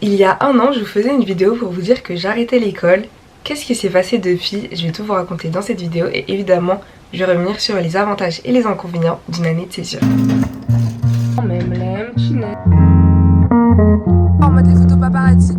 Il y a un an, je vous faisais une vidéo pour vous dire que j'arrêtais l'école. Qu'est-ce qui s'est passé depuis? Je vais tout vous raconter dans cette vidéo et évidemment, je vais revenir sur les avantages et les inconvénients d'une année de césure. En mode les photos paparazzi.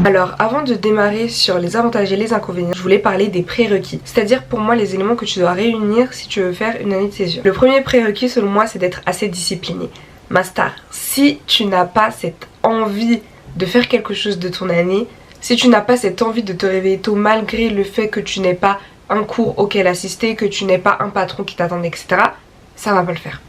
Alors, avant de démarrer sur les avantages et les inconvénients, je voulais parler des prérequis. C'est-à-dire pour moi les éléments que tu dois réunir si tu veux faire une année de césure. Le premier prérequis selon moi, c'est d'être assez discipliné. Ma star, si tu n'as pas cette envie de faire quelque chose de ton année, si tu n'as pas cette envie de te réveiller tôt malgré le fait que tu n'aies pas un cours auquel assister, que tu n'aies pas un patron qui t'attend, etc., ça va pas le faire.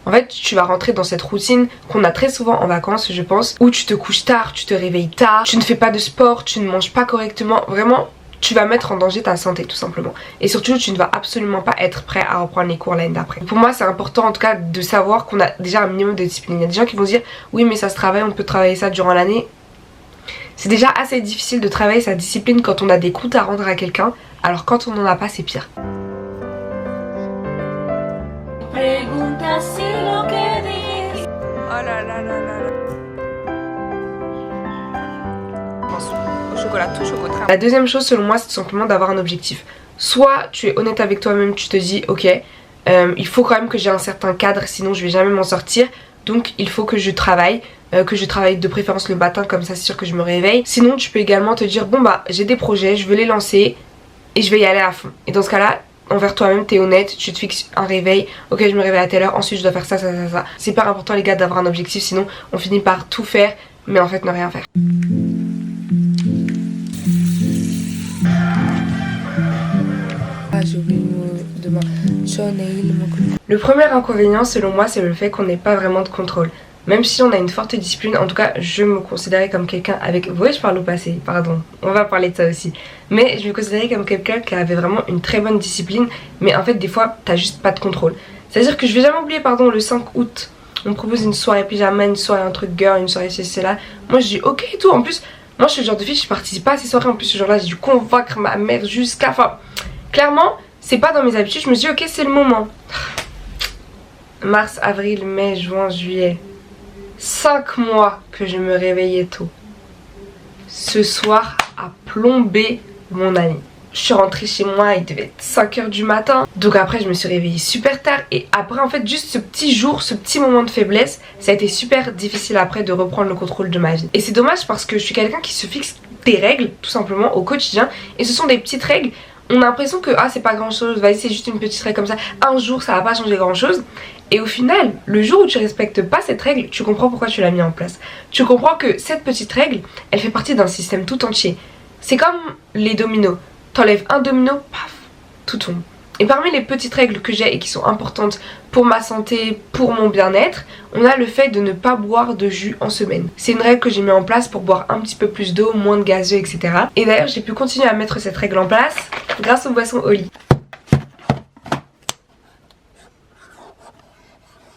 En fait, tu vas rentrer dans cette routine qu'on a très souvent en vacances, je pense, où tu te couches tard, tu te réveilles tard, tu ne fais pas de sport, tu ne manges pas correctement. Vraiment, tu vas mettre en danger ta santé tout simplement. Et surtout, tu ne vas absolument pas être prêt à reprendre les cours l'année d'après. Pour moi, c'est important en tout cas de savoir qu'on a déjà un minimum de discipline. Il y a des gens qui vont dire, oui mais ça se travaille, on peut travailler ça durant l'année. C'est déjà assez difficile de travailler sa discipline quand on a des comptes à rendre à quelqu'un, alors quand on n'en a pas, c'est pire. Oh là là là là là. Au chocolat, tout chocolat. La deuxième chose selon moi, c'est tout simplement d'avoir un objectif. Soit tu es honnête avec toi-même, tu te dis ok, il faut quand même que j'ai un certain cadre, sinon je vais jamais m'en sortir. Donc il faut que je travaille de préférence le matin, comme ça c'est sûr que je me réveille. Sinon tu peux également te dire bon bah j'ai des projets, je veux les lancer et je vais y aller à fond. Et dans ce cas là, envers toi-même t'es honnête, tu te fixes un réveil, ok je me réveille à telle heure, ensuite je dois faire ça. C'est hyper important les gars d'avoir un objectif, sinon on finit par tout faire mais en fait ne rien faire. Le premier inconvénient selon moi c'est le fait qu'on n'ait pas vraiment de contrôle. Même si on a une forte discipline, en tout cas je me considérais comme quelqu'un avec... Vous voyez je parle au passé, pardon, on va parler de ça aussi. Mais je me considérais comme quelqu'un qui avait vraiment une très bonne discipline, mais en fait des fois t'as juste pas de contrôle. C'est à dire que je vais jamais oublier, pardon, le 5 août, on me propose une soirée pyjama, une soirée un truc girl, une soirée c'est là. Moi je dis ok et tout, en plus moi je suis le genre de fille, je participe pas à ces soirées, en plus ce jour là j'ai dû convaincre ma mère jusqu'à... Enfin, clairement c'est pas dans mes habitudes, je me dis ok c'est le moment. Mars, avril, mai, juin, juillet, 5 mois que je me réveillais tôt. Ce soir a plombé mon année. Je suis rentrée chez moi, il devait être 5h du matin. Donc après je me suis réveillée super tard. Et après en fait juste ce petit jour, ce petit moment de faiblesse, ça a été super difficile après de reprendre le contrôle de ma vie. Et c'est dommage parce que je suis quelqu'un qui se fixe des règles tout simplement au quotidien. Et ce sont des petites règles. On a l'impression que ah c'est pas grand chose, vas-y c'est juste une petite règle comme ça, un jour ça va pas changer grand chose. Et au final, le jour où tu respectes pas cette règle, tu comprends pourquoi tu l'as mis en place. Tu comprends que cette petite règle, elle fait partie d'un système tout entier. C'est comme les dominos, t'enlèves un domino, paf, tout tombe. Et parmi les petites règles que j'ai et qui sont importantes pour ma santé, pour mon bien-être, on a le fait de ne pas boire de jus en semaine. C'est une règle que j'ai mis en place pour boire un petit peu plus d'eau, moins de gazeux, etc. Et d'ailleurs j'ai pu continuer à mettre cette règle en place grâce aux boissons Oli.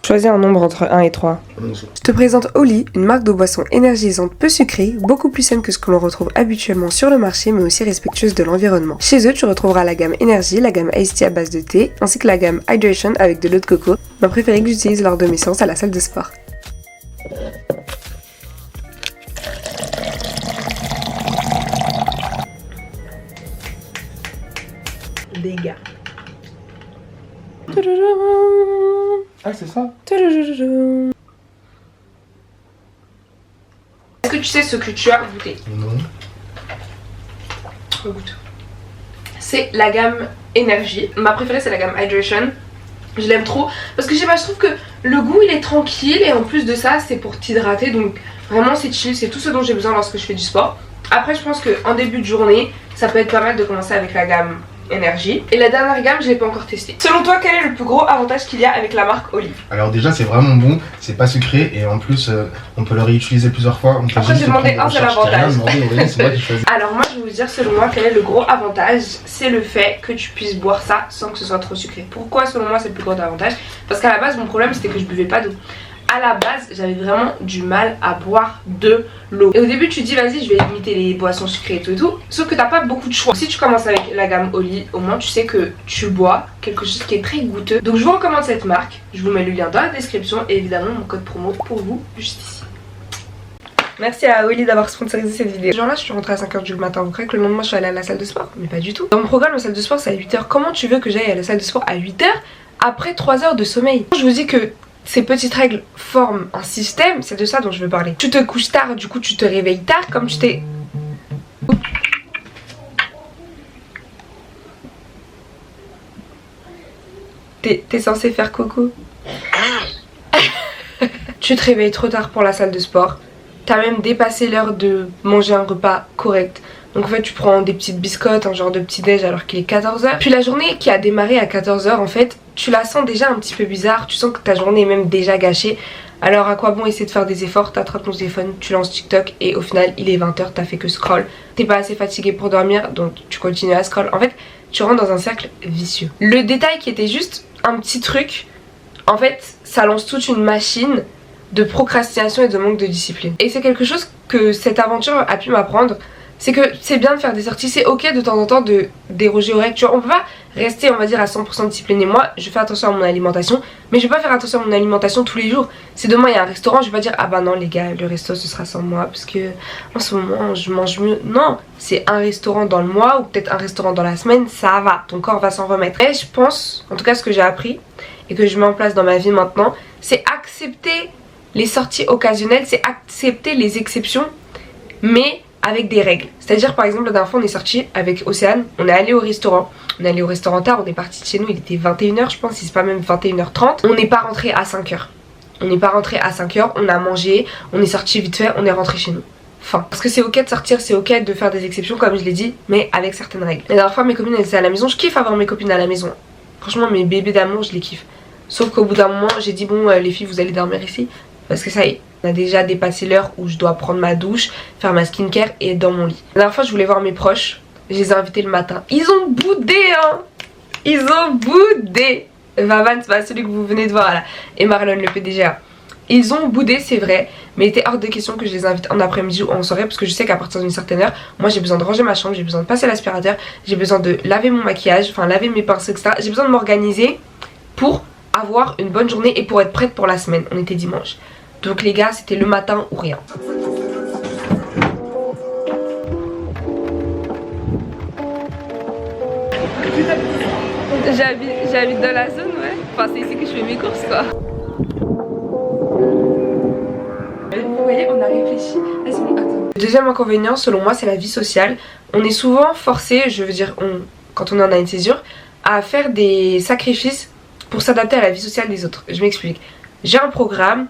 Choisis un nombre entre 1 et 3. Je te présente Oli, une marque de boissons énergisantes peu sucrées, beaucoup plus saine que ce que l'on retrouve habituellement sur le marché mais aussi respectueuse de l'environnement. Chez eux, tu retrouveras la gamme Énergie, la gamme Iced Tea à base de thé, ainsi que la gamme Hydration avec de l'eau de coco, ma préférée que j'utilise lors de mes séances à la salle de sport. Dégâts. Ah c'est ça. Est-ce que tu sais ce que tu as goûté? Non. Goûte. C'est la gamme Énergie. Ma préférée c'est la gamme Hydration. Je l'aime trop parce que je sais pas, je trouve que le goût il est tranquille et en plus de ça c'est pour t'hydrater, donc vraiment c'est chill, c'est tout ce dont j'ai besoin lorsque je fais du sport. Après je pense qu'en début de journée ça peut être pas mal de commencer avec la gamme Énergie. Et la dernière gamme je l'ai pas encore testée. Selon toi quel est le plus gros avantage qu'il y a avec la marque Oli? Alors déjà c'est vraiment bon, c'est pas sucré et en plus on peut le réutiliser plusieurs fois. On peut après j'ai demandé un seul avantage. Alors moi je vais vous dire selon moi quel est le gros avantage. C'est le fait que tu puisses boire ça sans que ce soit trop sucré. Pourquoi selon moi c'est le plus gros avantage? Parce qu'à la base mon problème c'était que je buvais pas d'eau. À la base, j'avais vraiment du mal à boire de l'eau. Et au début, tu te dis, vas-y, je vais limiter les boissons sucrées et tout. Sauf que t'as pas beaucoup de choix. Si tu commences avec la gamme Oli, au moins tu sais que tu bois quelque chose qui est très goûteux. Donc je vous recommande cette marque. Je vous mets le lien dans la description et évidemment mon code promo pour vous juste ici. Merci à Oli d'avoir sponsorisé cette vidéo. Genre là, je suis rentrée à 5h du matin. Vous croyez que le lendemain, je suis allée à la salle de sport? Mais pas du tout. Dans mon programme, la salle de sport, c'est à 8h. Comment tu veux que j'aille à la salle de sport à 8h après 3 heures de sommeil? Je vous dis que ces petites règles forment un système, c'est de ça dont je veux parler. Tu te couches tard, du coup tu te réveilles tard, comme tu t'es... T'es censé faire coco. Tu te réveilles trop tard pour la salle de sport. T'as même dépassé l'heure de manger un repas correct. Donc en fait tu prends des petites biscottes, un genre de petit déj alors qu'il est 14h. Puis la journée qui a démarré à 14h en fait, tu la sens déjà un petit peu bizarre. Tu sens que ta journée est même déjà gâchée. Alors à quoi bon essayer de faire des efforts? T'attrapes ton téléphone, tu lances TikTok et au final il est 20h, t'as fait que scroll. T'es pas assez fatigué pour dormir donc tu continues à scroll. En fait tu rentres dans un cercle vicieux. Le détail qui était juste un petit truc, en fait ça lance toute une machine de procrastination et de manque de discipline. Et c'est quelque chose que cette aventure a pu m'apprendre. C'est que c'est bien de faire des sorties, c'est ok de temps en temps de déroger aux règles. Tu vois, on peut pas rester, on va dire, à 100% discipliné. Moi, je fais attention à mon alimentation, mais je vais pas faire attention à mon alimentation tous les jours. Si demain il y a un restaurant, je vais pas dire, ah bah non les gars, le resto ce sera sans moi parce que en ce moment je mange mieux. Non, c'est un restaurant dans le mois ou peut-être un restaurant dans la semaine, ça va, ton corps va s'en remettre. Et je pense, en tout cas ce que j'ai appris et que je mets en place dans ma vie maintenant, c'est accepter les sorties occasionnelles, c'est accepter les exceptions, mais avec des règles. C'est-à-dire par exemple la dernière fois on est sorti avec Océane, on est allé au restaurant. On est allé au restaurant tard, on est parti de chez nous, il était 21h je pense, si c'est pas même 21h30. On n'est pas rentré à 5h. On n'est pas rentré à 5h, on a mangé, on est sorti vite fait, on est rentré chez nous. Fin. Parce que c'est ok de sortir, c'est ok de faire des exceptions comme je l'ai dit, mais avec certaines règles. La dernière fois mes copines elles étaient à la maison, je kiffe avoir mes copines à la maison. Franchement mes bébés d'amour je les kiffe. Sauf qu'au bout d'un moment j'ai dit bon les filles vous allez dormir ici. Parce que ça y est, on a déjà dépassé l'heure où je dois prendre ma douche, faire ma skincare et être dans mon lit. La dernière fois je voulais voir mes proches, je les ai invités le matin. Ils ont boudé hein. Ils ont boudé. Vavan c'est pas celui que vous venez de voir là. Et Marlon le PDGA. Ils ont boudé c'est vrai, mais il était hors de question que je les invite en après-midi ou en soirée. Parce que je sais qu'à partir d'une certaine heure, moi j'ai besoin de ranger ma chambre, j'ai besoin de passer l'aspirateur, j'ai besoin de laver mon maquillage, enfin laver mes pinceaux etc. J'ai besoin de m'organiser pour avoir une bonne journée et pour être prête pour la semaine. On était dimanche. Donc les gars c'était le matin ou rien. J'habite dans la zone ouais. Enfin c'est ici que je fais mes courses quoi. Vous voyez on a réfléchi. Le deuxième inconvénient selon moi c'est la vie sociale. On est souvent forcé, je veux dire quand on en a une césure, à faire des sacrifices pour s'adapter à la vie sociale des autres. Je m'explique. J'ai un programme.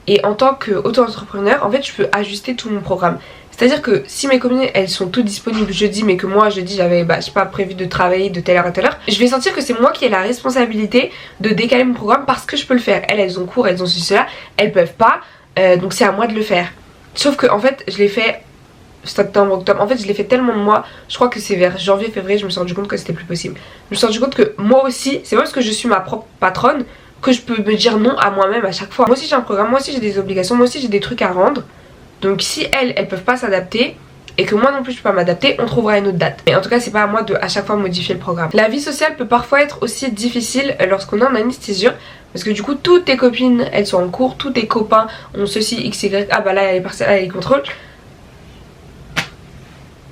Et en tant qu'auto-entrepreneur, en fait, je peux ajuster tout mon programme. C'est-à-dire que si mes copines, elles sont toutes disponibles jeudi, mais que moi, jeudi, j'avais, je sais pas, prévu de travailler de telle heure à telle heure, je vais sentir que c'est moi qui ai la responsabilité de décaler mon programme parce que je peux le faire. Elles ont cours, elles ont ceci, cela, elles peuvent pas, donc c'est à moi de le faire. Sauf que, en fait, je l'ai fait septembre, octobre. En fait, je l'ai fait tellement de mois, je crois que c'est vers janvier, février, je me suis rendu compte que c'était plus possible. Je me suis rendu compte que moi aussi, c'est pas parce que je suis ma propre patronne que je peux me dire non à moi-même à chaque fois. Moi aussi j'ai un programme, moi aussi j'ai des obligations, moi aussi j'ai des trucs à rendre. Donc si elles peuvent pas s'adapter et que moi non plus je peux pas m'adapter, on trouvera une autre date. Mais en tout cas c'est pas à moi de à chaque fois modifier le programme. La vie sociale peut parfois être aussi difficile lorsqu'on est en anesthésie. Parce que du coup toutes tes copines elles sont en cours, tous tes copains ont ceci, XY, ah bah là elle est partielle, là elle est contrôle.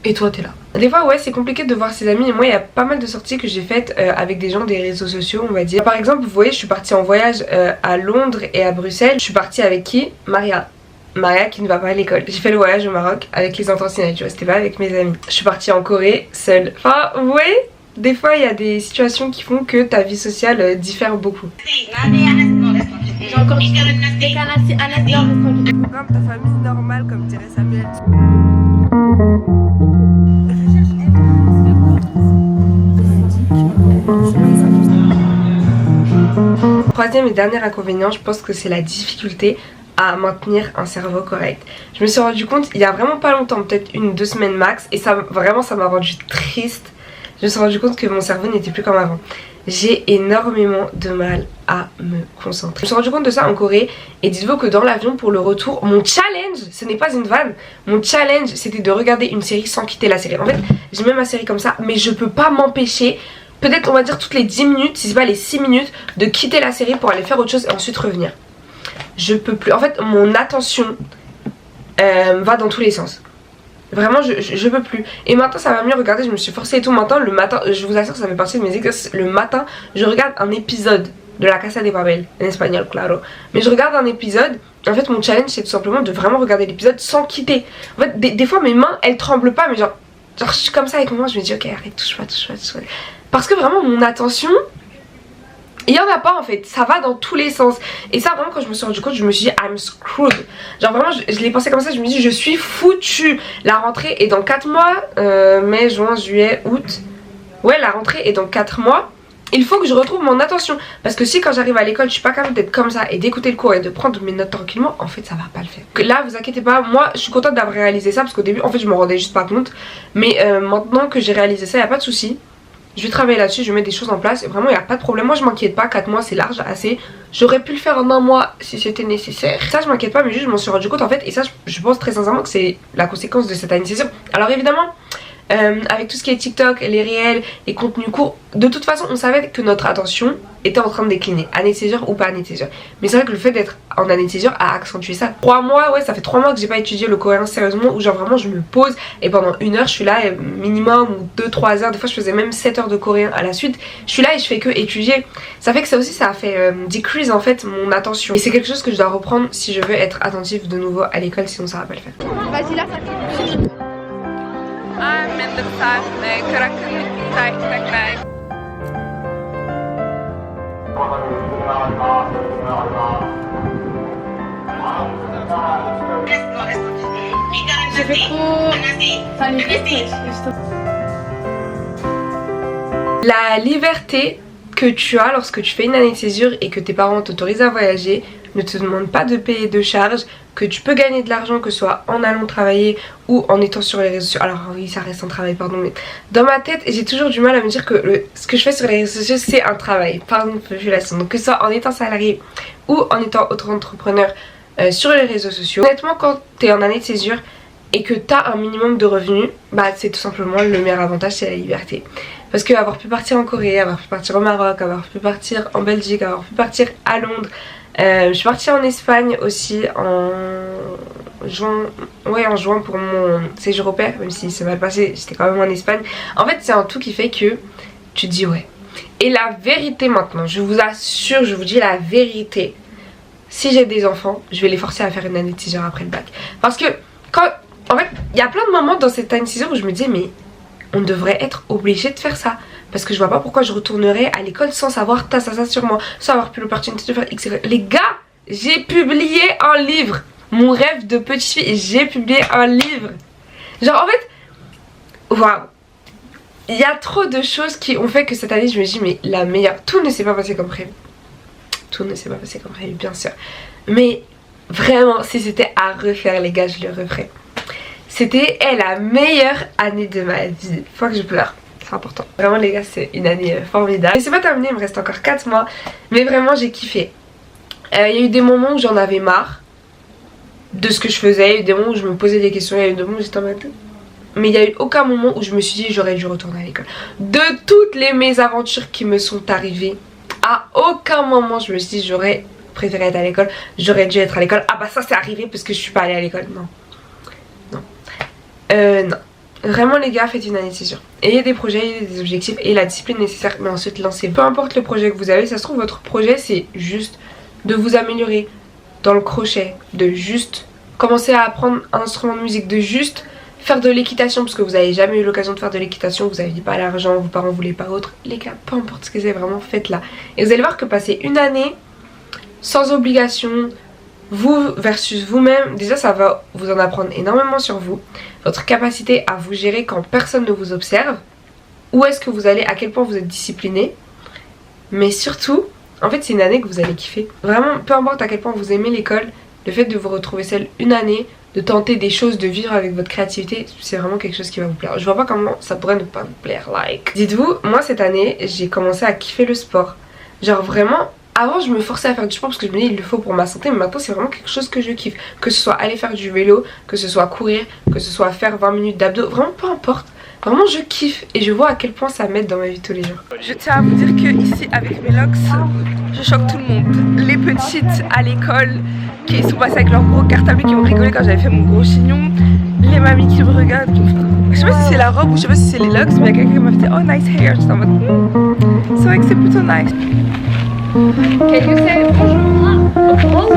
Et toi t'es là. Des fois ouais c'est compliqué de voir ses amis et moi il y a pas mal de sorties que j'ai faites avec des gens des réseaux sociaux on va dire. Par exemple vous voyez je suis partie en voyage à Londres et à Bruxelles. Je suis partie avec qui? Maria qui ne va pas à l'école. J'ai fait le voyage au Maroc avec les intensionnels, tu vois, c'était pas avec mes amis. Je suis partie en Corée seule. Enfin vous voyez, des fois il y a des situations qui font que ta vie sociale diffère beaucoup. J'ai encore comme ta famille normale comme dirait Samuel. Troisième et dernier inconvénient, je pense que c'est la difficulté à maintenir un cerveau correct. Je me suis rendu compte il y a vraiment pas longtemps, peut-être 1 ou 2 semaines max, et ça vraiment ça m'a rendu triste. Je me suis rendu compte que mon cerveau n'était plus comme avant. j'ai énormément de mal à me concentrer. Je me suis rendu compte de ça en Corée et dites-vous que dans l'avion pour le retour, mon challenge, ce n'est pas une vanne, mon challenge c'était de regarder une série sans quitter la série. En fait j'ai même ma série comme ça mais je peux pas m'empêcher, peut-être on va dire toutes les 10 minutes, si c'est pas les 6 minutes, de quitter la série pour aller faire autre chose et ensuite revenir. Je peux plus, en fait mon attention va dans tous les sens. Vraiment je peux plus. Et maintenant ça va mieux, regardez je me suis forcée et tout. Maintenant le matin, je vous assure ça fait partie de mes exercices. Le matin je regarde un épisode de La Casa de Papel, en espagnol claro. Mais je regarde un épisode. En fait mon challenge c'est tout simplement de vraiment regarder l'épisode sans quitter. En fait des fois mes mains elles tremblent pas mais genre je suis comme ça avec moi, je me dis ok arrête, touche pas. Parce que vraiment mon attention, il y en a pas en fait, ça va dans tous les sens. Et ça vraiment quand je me suis rendu compte, je me suis dit I'm screwed. Genre vraiment je l'ai pensé comme ça, je me dis je suis foutue. La rentrée est dans 4 mois, mai, juin, juillet, août. Ouais la rentrée est dans 4 mois. Il faut que je retrouve mon attention. Parce que si quand j'arrive à l'école je suis pas capable d'être comme ça et d'écouter le cours et de prendre mes notes tranquillement, en fait ça va pas le faire. Là vous inquiétez pas, moi je suis contente d'avoir réalisé ça. Parce qu'au début en fait je me rendais juste pas compte. Mais maintenant que j'ai réalisé ça, y a pas de souci. Je vais travailler là-dessus, je vais mettre des choses en place et vraiment il n'y a pas de problème. Moi je m'inquiète pas, 4 mois c'est large, assez. J'aurais pu le faire en 1 mois si c'était nécessaire. Ça je m'inquiète pas mais juste je m'en suis rendu compte en fait. Et ça je pense très sincèrement que c'est la conséquence de cette année-césure. Alors évidemment avec tout ce qui est TikTok, les réels, les contenus courts, de toute façon on savait que notre attention était en train de décliner, année de césure ou pas année de césure. Mais c'est vrai que le fait d'être en année de césure a accentué ça. 3 mois, ouais ça fait 3 mois que j'ai pas étudié le coréen sérieusement, où genre vraiment je me pose et pendant 1 heure je suis là minimum, ou 2-3 heures, des fois je faisais même 7 heures de coréen à la suite. Je suis là et je fais que étudier. Ça fait que ça aussi ça a fait decrease en fait mon attention. Et c'est quelque chose que je dois reprendre si je veux être attentive de nouveau à l'école, sinon ça va pas le faire. Vas-y là, mendesak 네 그렇게 딱 J'ai fait trop... La liberté que tu as lorsque tu fais une année de césure et que tes parents t'autorisent à voyager, ne te demandent pas de payer de charges, que tu peux gagner de l'argent que ce soit en allant travailler ou en étant sur les réseaux sociaux. Alors oui ça reste un travail pardon, mais dans ma tête j'ai toujours du mal à me dire que ce que je fais sur les réseaux sociaux c'est un travail, pardon de population. Donc que ce soit en étant salarié ou en étant auto-entrepreneur sur les réseaux sociaux. Honnêtement quand t'es en année de césure et que t'as un minimum de revenus, bah c'est tout simplement le meilleur avantage, c'est la liberté. Parce que avoir pu partir en Corée, avoir pu partir au Maroc, avoir pu partir en Belgique, avoir pu partir à Londres, je suis partie en Espagne aussi en juin, ouais en juin pour mon séjour au pair, même si c'est mal passé, j'étais quand même en Espagne. En fait c'est un tout qui fait que tu te dis ouais. Et la vérité maintenant, je vous assure, je vous dis la vérité, si j'ai des enfants, je vais les forcer à faire une année de césure après le bac. Parce que quand, en fait, il y a plein de moments dans cette année de césure où je me disais mais on devrait être obligé de faire ça. Parce que je vois pas pourquoi je retournerais à l'école sans savoir ça sur moi, sans avoir plus l'opportunité de faire X. Les gars, j'ai publié un livre. Mon rêve de petite fille, j'ai publié un livre. Genre en fait, waouh. Il y a trop de choses qui ont fait que cette année je me dis mais la meilleure. Tout ne s'est pas passé comme prévu. Tout ne s'est pas passé comme prévu bien sûr. Mais vraiment si c'était à refaire les gars je le referais. C'était la meilleure année de ma vie. Faut que je pleure. C'est important. Vraiment les gars c'est une année formidable. Et c'est pas terminé, il me reste encore 4 mois. Mais vraiment j'ai kiffé. Il y a eu des moments où j'en avais marre de ce que je faisais. Il y a eu des moments où je me posais des questions. Il y a eu des moments où j'étais en mode... Mais il n'y a eu aucun moment où je me suis dit j'aurais dû retourner à l'école. De toutes les mésaventures qui me sont arrivées, à aucun moment je me suis dit j'aurais préféré être à l'école. J'aurais dû être à l'école. Ah bah ça c'est arrivé parce que je suis pas allée à l'école. Non. Non. Vraiment les gars, faites une année de césure. Ayez des projets, ayez des objectifs et la discipline nécessaire, mais ensuite lancez. Peu importe le projet que vous avez, ça se trouve votre projet c'est juste de vous améliorer dans le crochet, de juste commencer à apprendre un instrument de musique, de juste faire de l'équitation parce que vous n'avez jamais eu l'occasion de faire de l'équitation, vous n'aviez pas l'argent, vos parents voulaient pas autre. Les gars, peu importe ce que c'est, vraiment faites-la. Et vous allez voir que passer une année sans obligation, vous versus vous-même, déjà ça va vous en apprendre énormément sur vous, votre capacité à vous gérer quand personne ne vous observe, où est-ce que vous allez, à quel point vous êtes discipliné, mais surtout, en fait c'est une année que vous allez kiffer. Vraiment, peu importe à quel point vous aimez l'école, le fait de vous retrouver seul une année de tenter des choses, de vivre avec votre créativité, c'est vraiment quelque chose qui va vous plaire. Je vois pas comment ça pourrait ne pas vous plaire, like. Dites-vous, moi cette année, j'ai commencé à kiffer le sport. Genre vraiment, avant je me forçais à faire du sport parce que je me dis il le faut pour ma santé, mais maintenant c'est vraiment quelque chose que je kiffe. Que ce soit aller faire du vélo, que ce soit courir, que ce soit faire 20 minutes d'abdos, vraiment peu importe. Vraiment je kiffe et je vois à quel point ça m'aide dans ma vie de tous les jours. Je tiens à vous dire que ici avec mes locks, je choque tout le monde. Les petites à l'école qui sont passées avec leur gros cartable qui ont rigolé quand j'avais fait mon gros chignon. Les mamies qui me regardent, qui me font... Je sais pas si c'est la robe ou je sais pas si c'est les locks, mais il y a quelqu'un qui m'a fait oh nice hair. J'étais en mode c'est vrai que c'est plutôt nice. Can you say bonjour?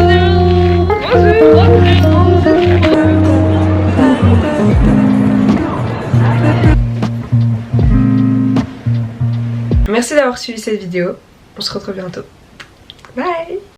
Merci d'avoir suivi cette vidéo. On se retrouve bientôt. Bye!